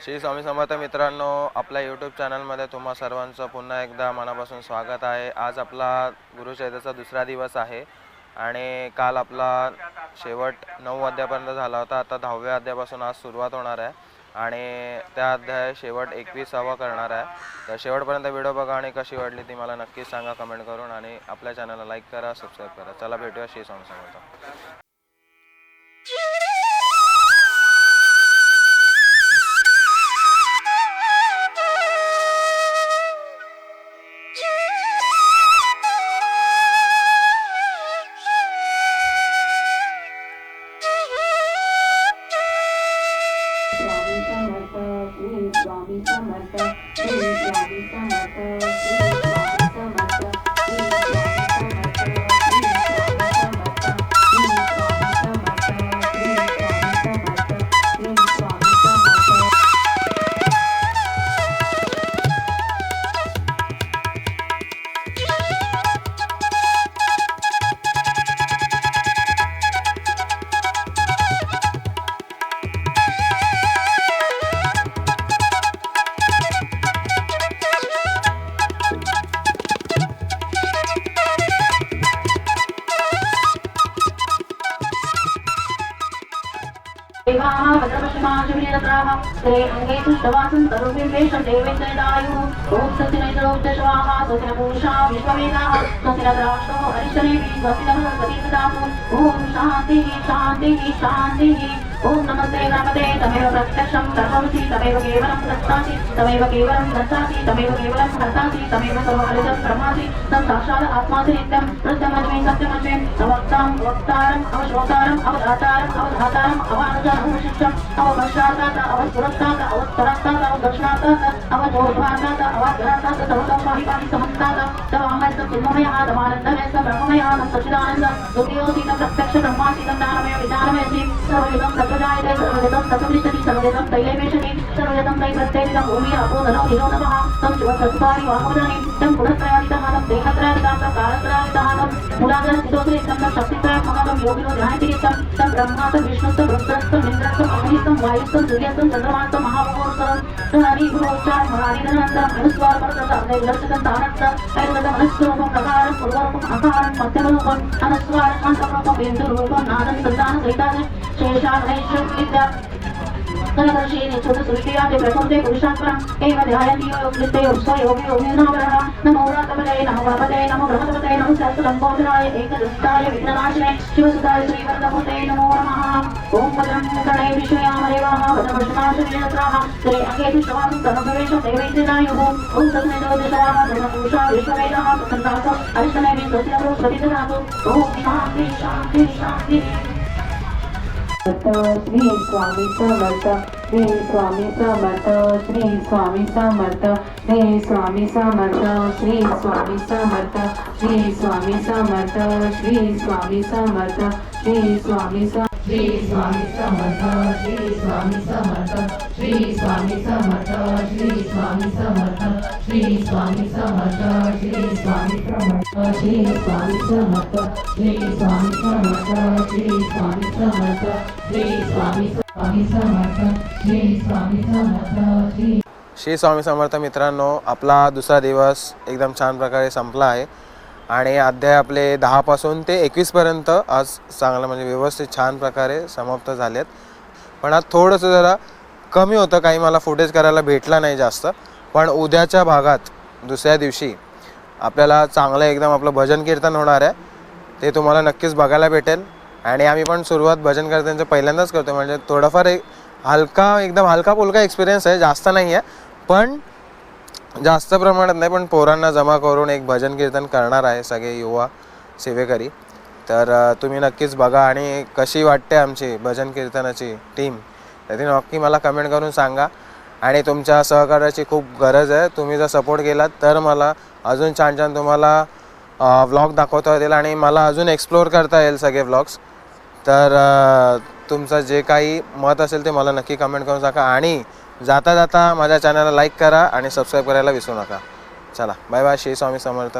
श्री स्वामी समर्थ मित्रांनो, आपल्या यूट्यूब चॅनलमध्ये तुम्हा सर्वांचं पुन्हा एकदा मनापासून स्वागत आहे। आज आपला गुरुचरित्राचा दुसरा दिवस आहे आणि काल आपला शेवट 9 अध्यायापर्यंत झाला होता। आता 10व्या अध्यायापासून आज सुरुवात होणार आहे आणि त्या अध्याय शेवट 21वा करणार आहे। तर शेवटपर्यंत व्हिडिओ बघा आणि कशी वाटली ती मला नक्कीच सांगा कमेंट करून आणि आपल्या चॅनलला लाईक करा, सबस्क्राईब करा। चला भेटूया श्री स्वामी समर्थ। स्वामी समर्थ श्री स्वामी समर्थ श्री देवाः भद्रपश्चिमाशुभिरत्राः ते अंगे तुष्टवासं तरुभिर्वेषं देवेन्द्रदायुः ॐ सत्यनैतरोच्चश्वाः सत्यनपूषा विश्ववेदाः सत्यनद्राष्टो हरिशनेवि स्वस्तिनः ॐ शान्तिः शान्तिः शान्तिः। ॐ नमस्ते गणपते तमेव प्रत्यक्षं सर्वमसि तमेव केवलं दत्तासि तमेव केवलं दत्तासि तमेव केवलं हर्तासि तमेव सर्वकालजं ब्रह्मासि तं साक्षात् आत्मासि नित्यं प्रत्यमस्मि सत्यमस्मि अवक्तां वक्तारम् अवश्रोतारम् अवधातारम् अवधातारम् अवानुजनमशिष्यम् अवपश्चातात् अवस्पुरस्तात् अवस्तरात्तात् अवदक्षिणात्तात् अवजोर्ध्वात्तात् अवाग्रात्तात् सर्वतं पाहि पाहि समन्तात् तवामयः चिन्मयः तवानन्दमयः ब्रह्ममयः सच्चिदानन्दं द्वितीयोऽसि तं प्रत्यक्ष ब्रह्मासि तं ज्ञानमय विज्ञानमयसि सर्वविदं सर्वजायते सर्वविदं सर्वविष्टति सर्वविदं तैलेमेषति सर्वविदं तै प्रत्येकं भूमि आपो नरो निरो नमः तं शिवसत्पारि वामोदनि तं पुनस्त्रयादितः तं देहत्रयादितः तं कालत्रयादितः तं मूलाधारस्थितोऽसि तं शक्तित्रयमगं योगिनो ध्यायति तं ब्रह्मातं विष्णुतं रुद्रस्तं इन्द्रस्तं अग्निस्तं वायुस्तं सूर्यस्तं चन्द्रमास्तं महाभूतं तं हरिभूचार मरानिधनन्तं अनुस्वारपरतं नैर्लक्षितं तानत्तं ऐर्गतं मनस्वरूपं प्रकारं पूर्वरूपम् आकारं मध्यमरूपम् अनुस्वारं अन्तरूपं बिन्दुरूपं नादं सन्तानं शेषाग्नैश्विद्या कनकर्षेण छोटसृष्टियाते प्रथमते पुरुषात्परम् एव ध्यायति योगिते योगी योगिनावरः नमो व्रतपदये नमो गणपतये नमो ब्रह्मपतये नमो सहस्रलम्बोदराय एकदन्ताय विघ्ननाशिने शिवसुताय श्रीवरदमुते नमो नमः। ॐ भद्रं कर्णे विश्वयामदेवाः भद्रपश्चिमाशुभिरत्राः ते अंगे तुष्टवासं सर्वप्रवेशं देवैन्द्रदायुः ॐ तस्मैतोदिशवाः ब्रह्मपुरुषा विश्ववेदाः सन्तासः अरिष्टनेमि स्वस्तिनमो प्रतिददातु। ॐ शान्ति शान्ति शान्तिः। श्री स्वामी समर्थ श्री स्वामी समर्थ श्री स्वामी समर्थ श्री स्वामी समर्थ श्री स्वामी समर्थ श्री स्वामी समर्थ श्री स्वामी समर्थ श्री स्वामी श्री स्वामी समर्थ श्री स्वामी समर्थ श्री स्वामी समर्थ श्री स्वामी समर्थ श्री स्वामी समर्थ श्री स्वामी समर्थ श्री स्वामी समर्थ श्री स्वामी समर्थ श्री स्वामी समर्थ श्री स्वामी समर्थ श्री स्वामी समर्थ श्री श्री स्वामी समर्थ मित्रांनो, आपला दुसरा दिवस एकदम छान प्रकारे संपला आहे आणि अध्याय आपले 10 पासून ते 21 पर्यंत आज चांगलं म्हणजे व्यवस्थित छान प्रकारे समाप्त झालेत। पण आज थोडंसं जरा कमी होतं, काही मला फुटेज करायला भेटला नाही जास्त। पण उद्याच्या भागात दुसऱ्या दिवशी आपल्याला चांगलं एकदम आपलं भजन कीर्तन होणार आहे, ते तुम्हाला नक्कीच बघायला भेटेल। आणि आम्ही पण सुरुवात भजन कीर्तनचं पहिल्यांदाच करतो, म्हणजे थोडाफार एक एकदम हलका फुलका एक्सपिरियन्स आहे, जास्त नाही आहे पण जास्त प्रमाणात नाही, पण पोरांना जमा करून एक भजन कीर्तन करणार आहे सगळे युवा सेवेकरी। तर तुम्ही नक्कीच बघा आणि कशी वाटते आमची भजन कीर्तनाची टीम ते नक्की मला कमेंट करून सांगा। आणि तुमच्या सहकार्याची खूप गरज आहे, तुम्ही जर सपोर्ट केलात तर मला अजून छान छान तुम्हाला व्लॉग दाखवता येतील आणि मला अजून एक्सप्लोअर करता येईल सगळे व्लॉग्स। तर तुमचं जे काही मत असेल ते मला नक्की कमेंट करून सांगा आणि जाता जाता माझ्या चॅनलला लाईक करा आणि सबस्क्राईब करायला विसरू नका। चला बाय बाय, श्री स्वामी समर्थ।